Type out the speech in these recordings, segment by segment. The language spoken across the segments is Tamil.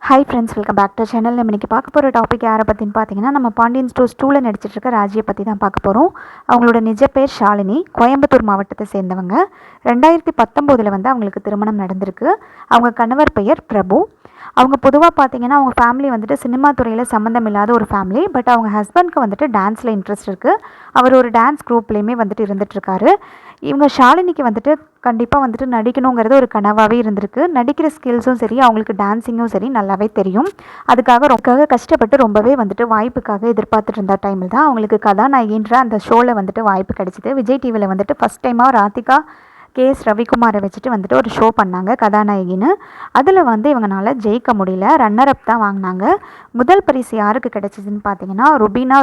Hi friends, welcome back to channel. நம்ம இன்றைக்கி பார்க்க போகிற டாபிக் யாரை பற்றின்னு பார்த்தீங்கன்னா, நம்ம பாண்டியன் ஸ்டோர்ஸ் 2ல் நடிச்சிட்ருக்க ராஜியை பற்றி தான் பார்க்க போகிறோம். அவங்களோட நிஜ பேர் ஷாலினி, கோயம்புத்தூர் மாவட்டத்தை சேர்ந்தவங்க. 2019 அவங்களுக்கு திருமணம் நடந்திருக்கு. அவங்க கணவர் பெயர் பிரபு. அவங்க பொதுவாக பார்த்தீங்கன்னா அவங்க ஃபேமிலி வந்துட்டு சினிமா துறையில் சம்மந்தம் இல்லாத ஒரு ஃபேமிலி. பட் அவங்க ஹஸ்பண்ட்க்கு வந்துட்டு டான்ஸில் இன்ட்ரெஸ்ட் இருக்குது. அவர் ஒரு டான்ஸ் குரூப்லேயுமே வந்துட்டு இருந்துகிட்ருக்காரு. இவங்க ஷாலினிக்கு வந்துட்டு கண்டிப்பாக வந்துட்டு நடிக்கணுங்கிறது ஒரு கனவாகவே இருந்திருக்கு. நடிக்கிற ஸ்கில்ஸும் சரி, அவங்களுக்கு டான்ஸிங்கும் சரி நல்லாவே தெரியும். அதுக்காக கஷ்டப்பட்டு ரொம்பவே வந்துட்டு வாய்ப்புக்காக எதிர்பார்த்துட்டு இருந்த டைமில் தான் அவங்களுக்கு கதாநாயகின்ற அந்த ஷோவில் வந்துட்டு வாய்ப்பு கிடைச்சிது. விஜய் டிவியில் வந்துட்டு ஃபஸ்ட் டைமாக ராதிகா KS ரவிக்குமாரை வச்சுட்டு வந்துட்டு ஒரு ஷோ பண்ணாங்க கதாநாயகின்னு. அதில் வந்து இவங்களால ஜெயிக்க முடியல, ரன்னர் அப் தான் வாங்கினாங்க. முதல் பரிசு யாருக்கு கிடைச்சிதுன்னு பார்த்தீங்கன்னா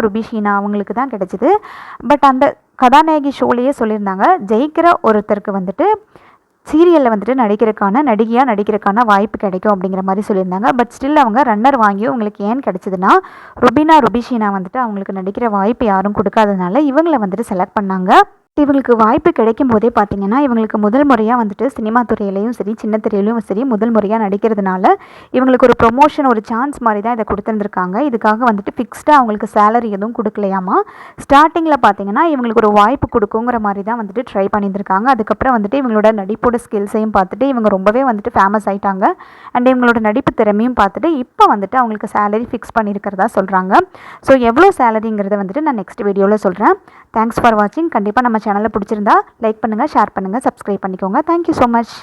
ருபிஷீனா அவங்களுக்கு தான் கிடைச்சிது. பட் அந்த கதாநாயகி ஷோலேயே சொல்லியிருந்தாங்க, ஜெயிக்கிற ஒருத்தருக்கு வந்துட்டு சீரியலில் வந்துட்டு நடிகையாக நடிக்கிறதுக்கான வாய்ப்பு கிடைக்கும் அப்படிங்கிற மாதிரி சொல்லியிருந்தாங்க. பட் ஸ்டில் அவங்க ரன்னர் வாங்கியும் உங்களுக்கு ஏன் கிடச்சிதுன்னா, ருபிஷீனா வந்துட்டு அவங்களுக்கு நடிக்கிற வாய்ப்பு யாரும் கொடுக்காததுனால இவங்களை வந்துட்டு செலக்ட் பண்ணாங்க. இவங்களுக்கு வாய்ப்பு கிடைக்கும் போதே பார்த்தீங்கன்னா, இவங்களுக்கு முதல் முறையாக வந்துட்டு சினிமா துறையிலையும் சரி, சின்ன திரையிலையும் சரி முதல் முறையாக நடிக்கிறதுனால இவங்களுக்கு ஒரு ப்ரொமோஷன், ஒரு சான்ஸ் மாதிரி தான் இதை கொடுத்துருந்துருக்காங்க. இதுக்காக வந்துட்டு ஃபிக்ஸ்டாக அவங்களுக்கு சேலரி எதுவும் கொடுக்கலையாமா. ஸ்டார்டிங்கில் பார்த்தீங்கன்னா இவங்களுக்கு ஒரு வாய்ப்பு கொடுக்குங்கிற மாதிரி தான் வந்துட்டு ட்ரை பண்ணியிருந்திருக்காங்க. அதுக்கப்புறம் வந்துட்டு இவங்களோட நடிப்போட ஸ்கில்ஸையும் பார்த்துட்டு இவங்க ரொம்பவே வந்துட்டு ஃபேமஸ் ஆகிட்டாங்க. அண்ட் இவங்களோட நடிப்பு திறமையும் பார்த்துட்டு இப்போ வந்துட்டு அவங்களுக்கு சேலரி ஃபிக்ஸ் பண்ணியிருக்கிறதா சொல்கிறாங்க. ஸோ எவ்வளோ சேலரிங்கிறத வந்துட்டு நான் நெக்ஸ்ட் வீடியோவில் சொல்கிறேன். தேங்க்ஸ் ஃபார் வாட்சிங். கண்டிப்பாக நம்ம சேனலை பிடிச்சிருந்தா லைக் பண்ணுங்கள், ஷேர் பண்ணுங்கள், சப்ஸ்கிரைப் பண்ணிக்கோங்க. Thank you so much.